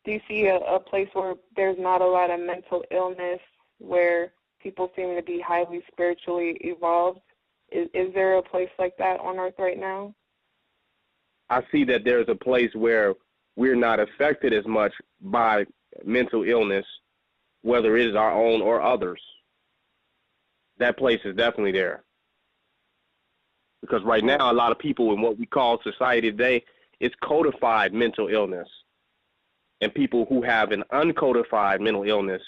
do you see a place where there's not a lot of mental illness, where people seem to be highly spiritually evolved? Is there a place like that on earth right now? I see that there's a place where we're not affected as much by mental illness, whether it is our own or others. That place is definitely there. Because right now, a lot of people in what we call society today, it's codified mental illness. And people who have an uncodified mental illness,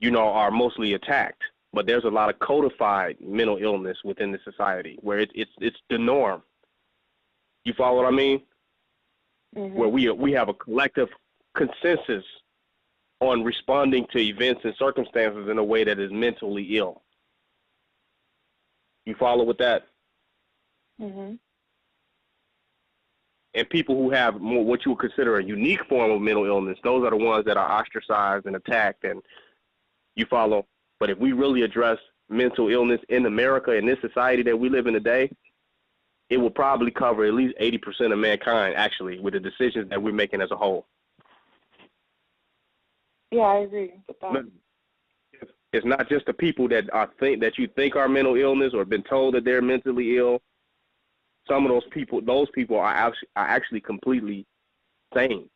you know, are mostly attacked. But there's a lot of codified mental illness within the society where it's the norm. You follow what I mean? Mm-hmm. Where we have a collective consensus on responding to events and circumstances in a way that is mentally ill. You follow with that? Mm-hmm. And people who have more, what you would consider a unique form of mental illness, those are the ones that are ostracized and attacked, and you follow. But if we really address mental illness in America, in this society that we live in today, it will probably cover at least 80% of mankind, actually, with the decisions that we're making as a whole. Yeah, I agree with that. It's not just the people that that you think are mental illness or been told that they're mentally ill. Some of those people are actually completely sane.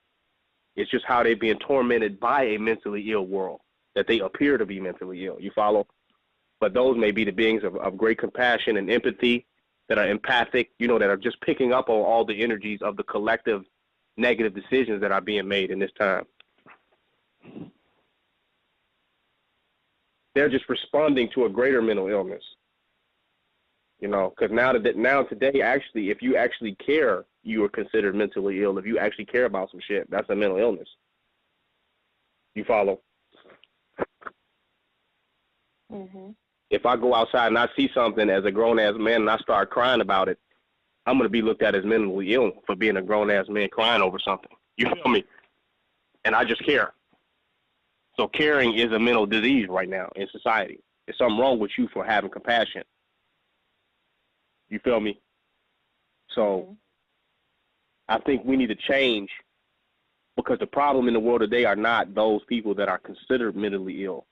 It's just how they're being tormented by a mentally ill world, that they appear to be mentally ill. You follow? But those may be the beings of great compassion and empathy, that are empathic, you know, that are just picking up on all the energies of the collective negative decisions that are being made in this time. They're just responding to a greater mental illness, you know, because now today, actually, if you actually care, you are considered mentally ill. If you actually care about some shit, that's a mental illness. You follow? Mm-hmm. If I go outside and I see something as a grown-ass man and I start crying about it, I'm going to be looked at as mentally ill for being a grown-ass man crying over something. You feel me? And I just care. So caring is a mental disease right now in society. There's something wrong with you for having compassion. You feel me? So I think we need to change, because the problem in the world today are not those people that are considered mentally ill.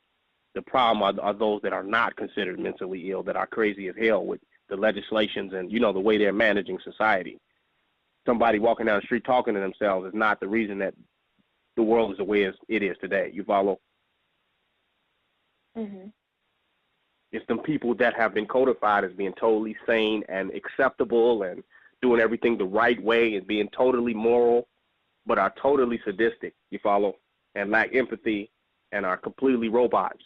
The problem are those that are not considered mentally ill, that are crazy as hell with the legislations and, you know, the way they're managing society. Somebody walking down the street talking to themselves is not the reason that the world is the way it is today. You follow? Mm-hmm. It's them people that have been codified as being totally sane and acceptable and doing everything the right way and being totally moral, but are totally sadistic, you follow, and lack empathy and are completely robots.